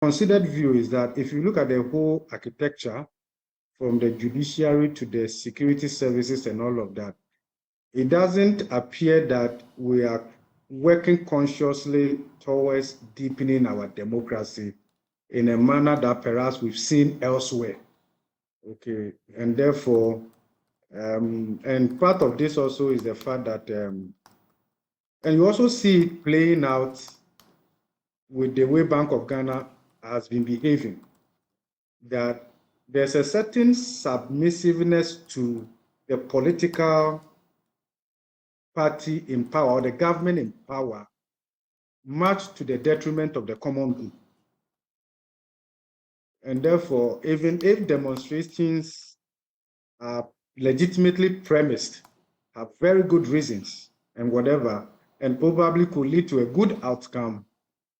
considered view is that if you look at the whole architecture, from the judiciary to the security services and all of that, it doesn't appear that we are working consciously towards deepening our democracy in a manner that perhaps we've seen elsewhere. Okay, and therefore, and part of this also is the fact that, and you also see it playing out with the way Bank of Ghana has been behaving, that there's a certain submissiveness to the political party in power or the government in power, much to the detriment of the common good. And therefore, even if demonstrations are legitimately premised, have very good reasons and whatever, and probably could lead to a good outcome,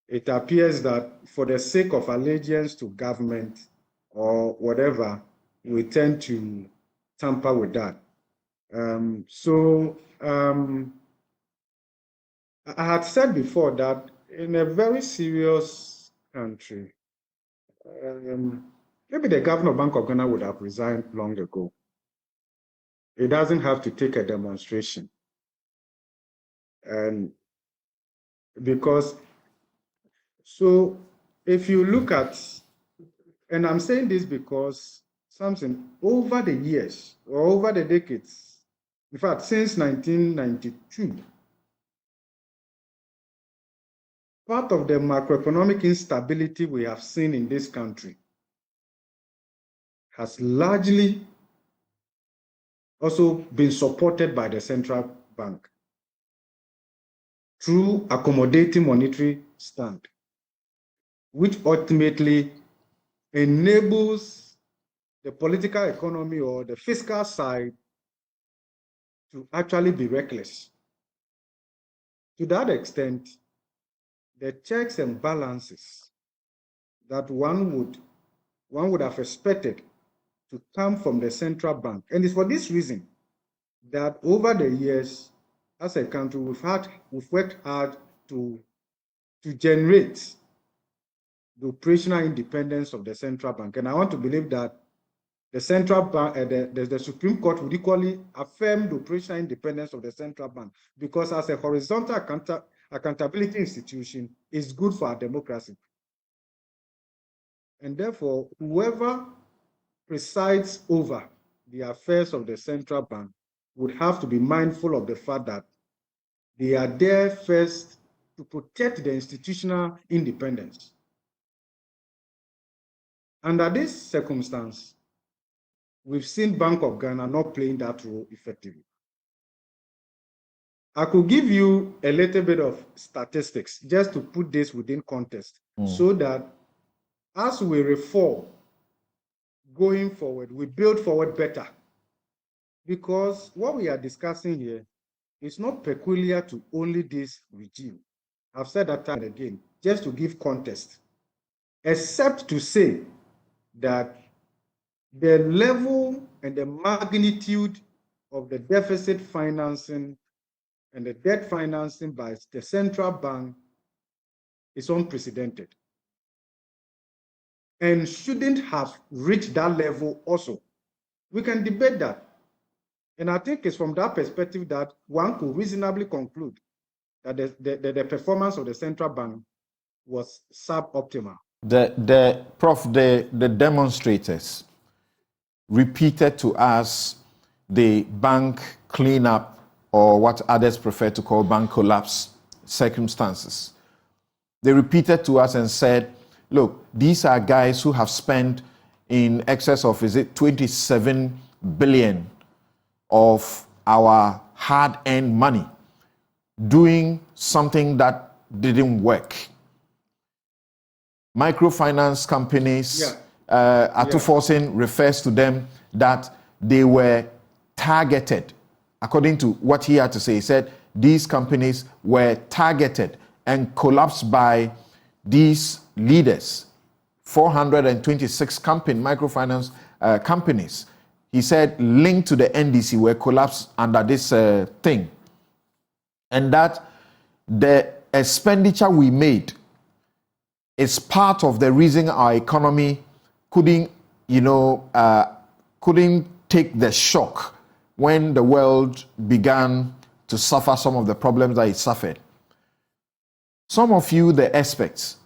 it appears that for the sake of allegiance to government or whatever, we tend to tamper with that. I had said before that in a very serious country, maybe the governor of Bank of Ghana would have resigned long ago. It doesn't have to take a demonstration. And because, so if you look at, and I'm saying this because something over the years or over the decades, in fact, since 1992, part of the macroeconomic instability we have seen in this country has largely also been supported by the central bank through accommodating monetary stand, which ultimately enables the political economy or the fiscal side to actually be reckless. To that extent, the checks and balances that one would have expected to come from the central bank. And it's for this reason that over the years, as a country, we've worked hard to generate the operational independence of the central bank. And I want to believe that the central bank, the Supreme Court would equally affirm the operational independence of the central bank, because as a horizontal accountability institution, is good for our democracy. And therefore, whoever presides over the affairs of the central bank would have to be mindful of the fact that they are there first to protect the institutional independence. Under this circumstance, we've seen Bank of Ghana not playing that role effectively. I could give you a little bit of statistics just to put this within context, so that as we reform going forward, we build forward better. Because what we are discussing here is not peculiar to only this regime. I've said that time and again, just to give context, except to say that the level and the magnitude of the deficit financing and the debt financing by the central bank is unprecedented and shouldn't have reached that level also. We can debate that. And I think it's from that perspective that one could reasonably conclude that the performance of the central bank was suboptimal. The demonstrators repeated to us the bank cleanup, or what others prefer to call bank collapse circumstances. They repeated to us and said, look, these are guys who have spent in excess of, 27 billion of our hard-earned money doing something that didn't work. Microfinance companies, Atuforsen refers to them that they were targeted. According to what he had to say, he said these companies were targeted and collapsed by these leaders, 426 microfinance companies. He said linked to the NDC were collapsed under this thing. And that the expenditure we made is part of the reason our economy couldn't take the shock when the world began to suffer some of the problems that it suffered. Some of you, the experts,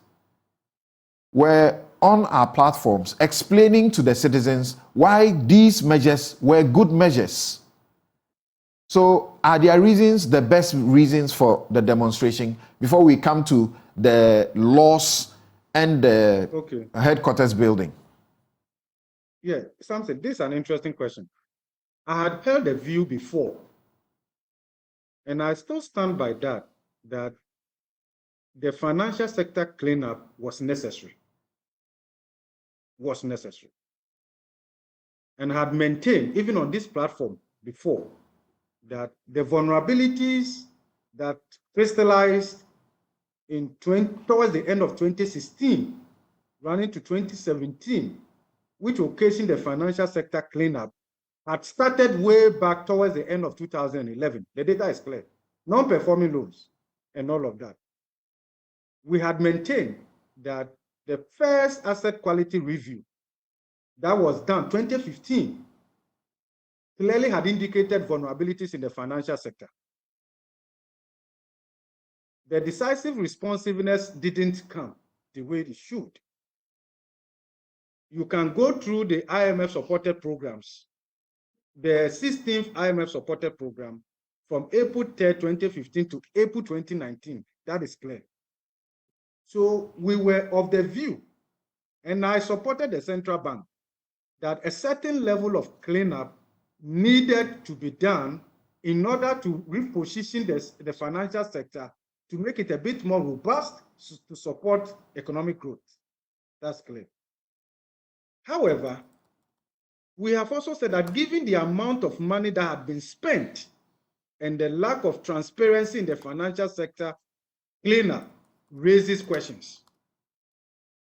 were on our platforms explaining to the citizens why these measures were good measures. So are there reasons, the best reasons for the demonstration, before we come to the laws and the headquarters building? Yeah, Samson, this is an interesting question. I had held a view before, and I still stand by that the financial sector cleanup was necessary. And had maintained, even on this platform before, that the vulnerabilities that crystallized towards the end of 2016, running to 2017, which occasioned the financial sector cleanup, had started way back towards the end of 2011. The data is clear. Non-performing loans and all of that. We had maintained that the first asset quality review that was done 2015 clearly had indicated vulnerabilities in the financial sector. The decisive responsiveness didn't come the way it should. You can go through the IMF-supported programs, the 16th IMF-supported program from April 3rd, 2015 to April 2019. That is clear. So we were of the view, and I supported the central bank, that a certain level of cleanup needed to be done in order to reposition the financial sector to make it a bit more robust to support economic growth. That's clear. However, we have also said that given the amount of money that had been spent and the lack of transparency in the financial sector, cleanup raises questions.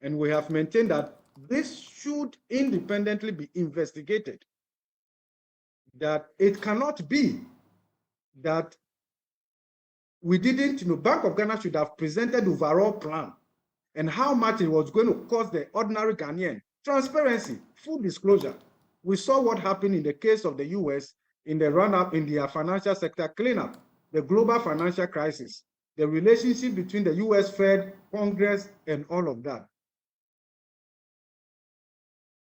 And we have maintained that this should independently be investigated. That it cannot be that we didn't, Bank of Ghana should have presented overall plan and how much it was going to cost the ordinary Ghanaian. Transparency, full disclosure. We saw what happened in the case of the US in the run-up in the financial sector cleanup, the global financial crisis, the relationship between the US Fed, Congress, and all of that.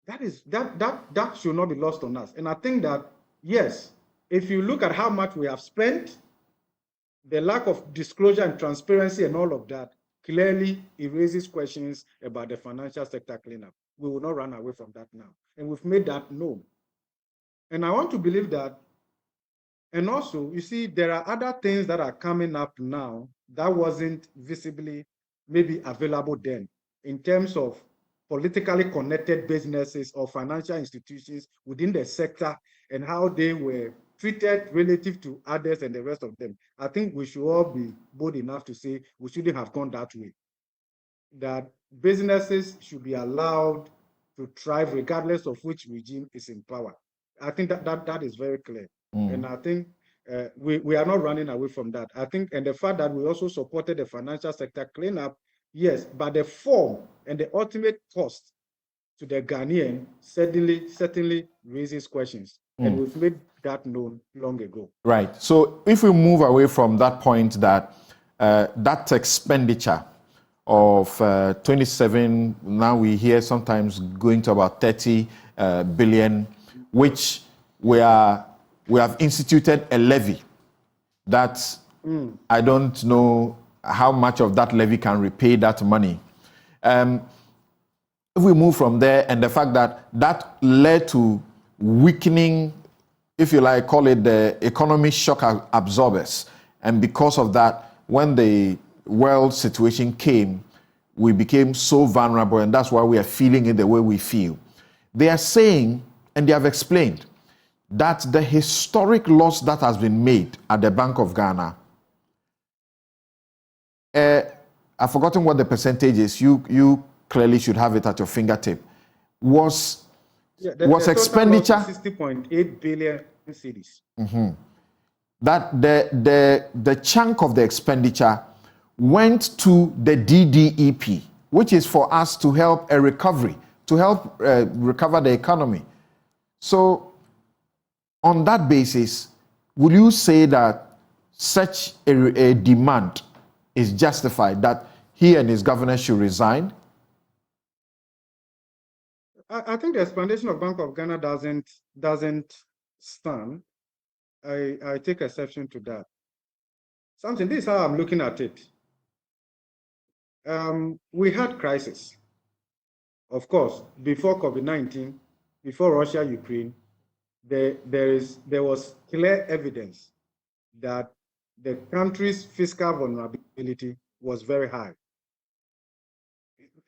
That should not be lost on us. And I think that, yes, if you look at how much we have spent, the lack of disclosure and transparency and all of that, clearly it raises questions about the financial sector cleanup. We will not run away from that now. And we've made that known. And I want to believe that, and also, you see, there are other things that are coming up now that wasn't visibly maybe available then in terms of politically connected businesses or financial institutions within the sector and how they were treated relative to others and the rest of them. I think we should all be bold enough to say we shouldn't have gone that way. That businesses should be allowed to thrive regardless of which regime is in power. I think that is very clear. And I think we are not running away from that. I think, and the fact that we also supported the financial sector cleanup, yes, but the form and the ultimate cost to the Ghanaian certainly raises questions. And we've made that known long ago. Right. So if we move away from that point that that expenditure of 27, now we hear sometimes going to about 30 billion, which we have instituted a levy that I don't know how much of that levy can repay that money. If we move from there, and the fact that led to weakening, if you like, call it the economic shock absorbers. And because of that, when the world situation came, we became so vulnerable, and that's why we are feeling it the way we feel. They are saying, and they have explained, that the historic loss that has been made at the Bank of Ghana, I've forgotten what the percentage is, you clearly should have it at your fingertip, was expenditure 60.8 billion cedis. That the chunk of the expenditure went to the DDEP, which is for us to help a recovery, to help recover the economy. So, on that basis, would you say that such a demand is justified, that he and his governor should resign? I think the explanation of Bank of Ghana doesn't stand. I take exception to that. Something, this is how I'm looking at it. We had crisis. Of course, before COVID-19, before Russia, Ukraine, there was clear evidence that the country's fiscal vulnerability was very high.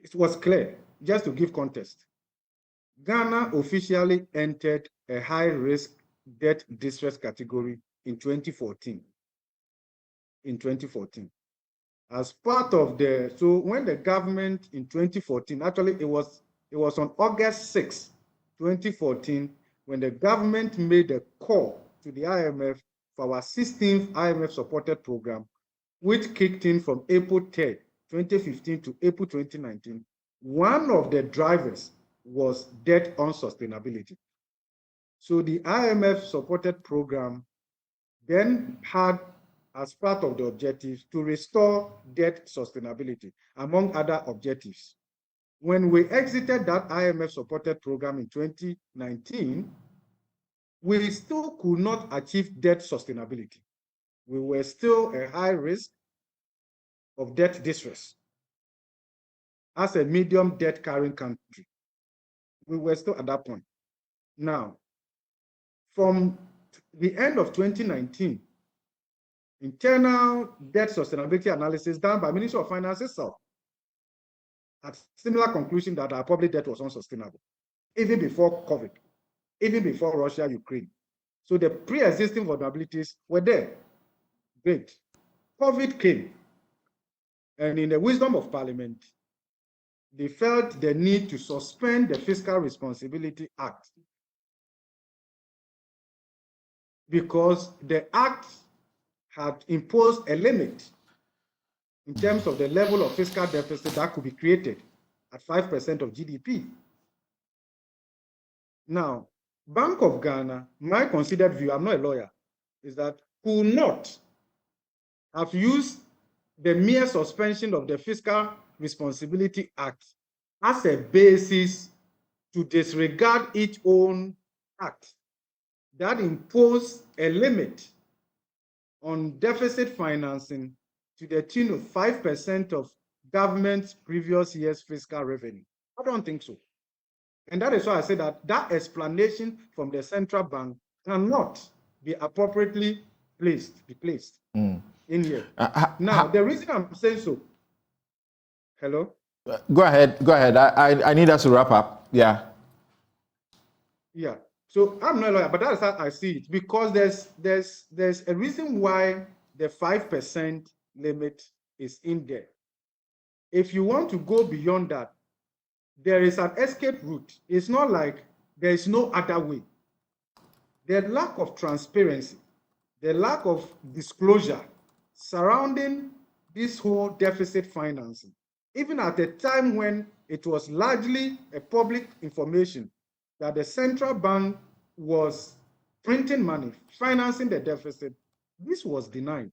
It was clear. Just to give context, Ghana officially entered a high-risk debt distress category in 2014. As part of so when the government in 2014, actually it was on August 6, 2014, when the government made a call to the IMF for our 16th IMF supported program, which kicked in from April 3, 2015 to April 2019. One of the drivers was debt unsustainability. So the IMF supported program then had as part of the objectives to restore debt sustainability, among other objectives. When we exited that IMF supported program in 2019, we still could not achieve debt sustainability. We were still a high risk of debt distress as a medium debt carrying country. We were still at that point. Now, from the end of 2019, internal debt sustainability analysis done by Ministry of Finance itself had similar conclusion that our public debt was unsustainable, even before COVID, even before Russia, Ukraine. So the pre-existing vulnerabilities were there. Great. COVID came, and in the wisdom of Parliament, they felt the need to suspend the Fiscal Responsibility Act because the Act had imposed a limit in terms of the level of fiscal deficit that could be created at 5% of GDP. Now, Bank of Ghana, my considered view, I'm not a lawyer, is that could not have used the mere suspension of the Fiscal Responsibility Act as a basis to disregard its own act that imposed a limit on deficit financing to the tune of 5% of government's previous year's fiscal revenue. I don't think so. And that is why I say that that explanation from the central bank cannot be appropriately placed in here. Now, the reason I'm saying so, hello? Go ahead. I need us to wrap up. Yeah. So I'm not a lawyer, but that's how I see it, because there's a reason why the 5% limit is in there. If you want to go beyond that, there is an escape route. It's not like there is no other way. The lack of transparency, the lack of disclosure surrounding this whole deficit financing, even at a time when it was largely a public information that the central bank was printing money, financing the deficit, this was denied.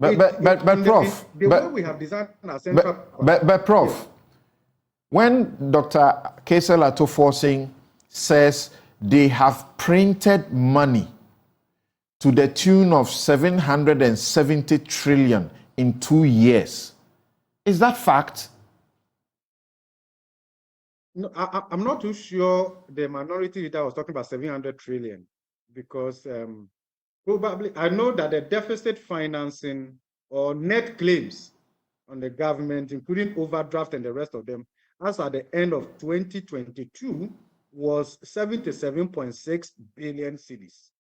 Prof, the way we have designed our central but Prof, when Dr. Kaysel Ato-Forsyth says they have printed money to the tune of 770 trillion in 2 years, is that fact? No, I'm not too sure the minority leader was talking about 700 trillion, because probably, I know that the deficit financing or net claims on the government, including overdraft and the rest of them, as at the end of 2022, was 77.6 billion cedis.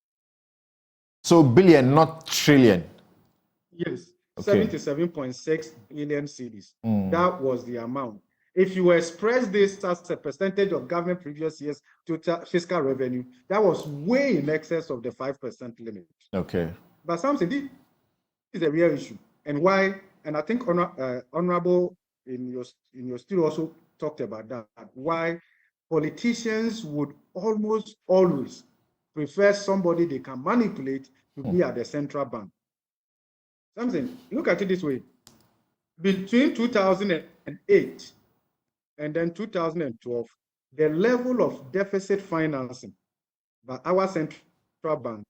So billion, not trillion. Yes, okay. 77.6 billion cedis. That was the amount. If you express this as a percentage of government previous year's total fiscal revenue, that was way in excess of the 5% limit. Okay. But something, this is a real issue. And why, and I think Honorable in your studio also talked about that, why politicians would almost always prefer somebody they can manipulate to be at the central bank. Something, look at it this way. Between 2008 and then 2012, the level of deficit financing by our central bank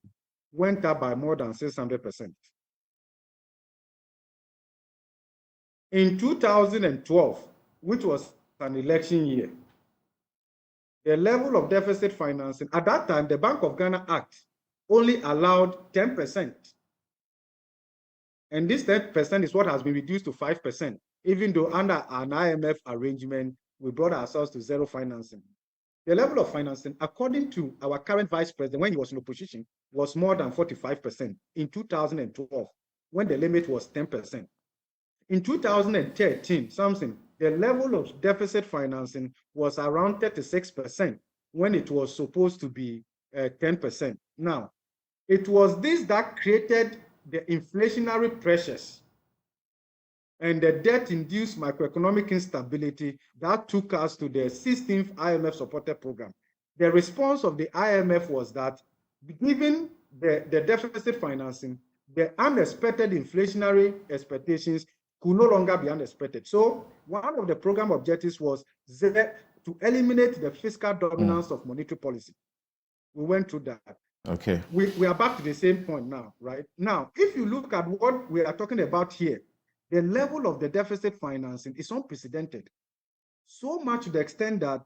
went up by more than 600%. In 2012, which was an election year, the level of deficit financing, at that time, the Bank of Ghana Act only allowed 10%. And this 10% is what has been reduced to 5%, even though under an IMF arrangement, we brought ourselves to zero financing. The level of financing, according to our current vice president, when he was in opposition, was more than 45% in 2012, when the limit was 10%. In 2013, the level of deficit financing was around 36% when it was supposed to be 10%. Now, it was this that created the inflationary pressures and the debt-induced macroeconomic instability that took us to the 16th IMF supported program. The response of the IMF was that, given the deficit financing, the unexpected inflationary expectations could no longer be unexpected. So one of the program objectives was to eliminate the fiscal dominance of monetary policy. We went through that. Okay. We are back to the same point now, right? Now, if you look at what we are talking about here, the level of the deficit financing is unprecedented. So much to the extent that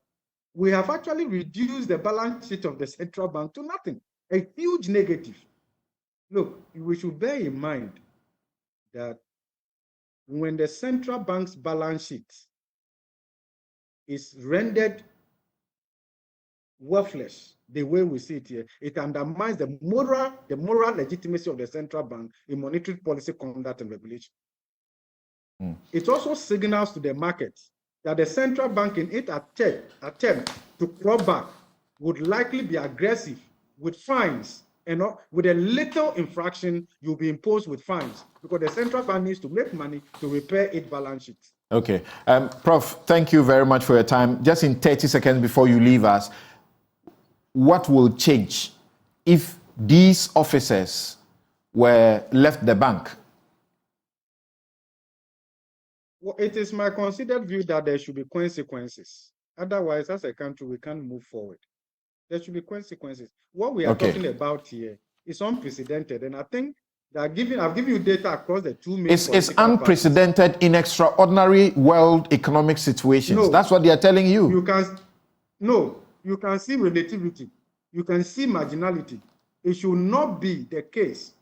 we have actually reduced the balance sheet of the central bank to nothing, a huge negative. Look, we should bear in mind that when the central bank's balance sheet is rendered worthless, the way we see it here, it undermines the moral legitimacy of the central bank in monetary policy conduct and regulation. It also signals to the market that the central bank, in its attempt to claw back, would likely be aggressive with fines, and with a little infraction, you'll be imposed with fines, because the central bank needs to make money to repair its balance sheet. Okay. Prof, thank you very much for your time. Just in 30 seconds before you leave us, what will change if these officers were left the bank? Well, it is my considered view that there should be consequences. Otherwise, as a country, we can't move forward. There should be consequences. What we are talking about here is unprecedented. And I think that I've given you data across the two main It's unprecedented parties in extraordinary world economic situations. No, that's what they are telling you. You can see relativity. You can see marginality. It should not be the case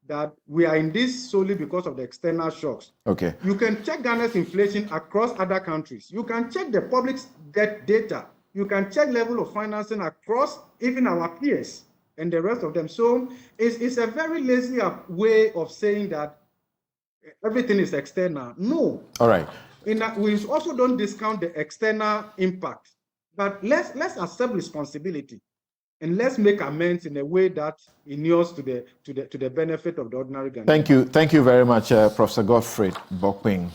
that we are in this solely because of the external shocks. Okay. You can check Ghana's inflation across other countries. You can check the public debt data. You can check level of financing across even our peers and the rest of them. So it's a very lazy way of saying that everything is external. No. All right. We also don't discount the external impact, but let's accept responsibility. And let's make amends in a way that inures to the benefit of the ordinary Ghanaian. Thank you very much, Professor Godfrey Bokpin.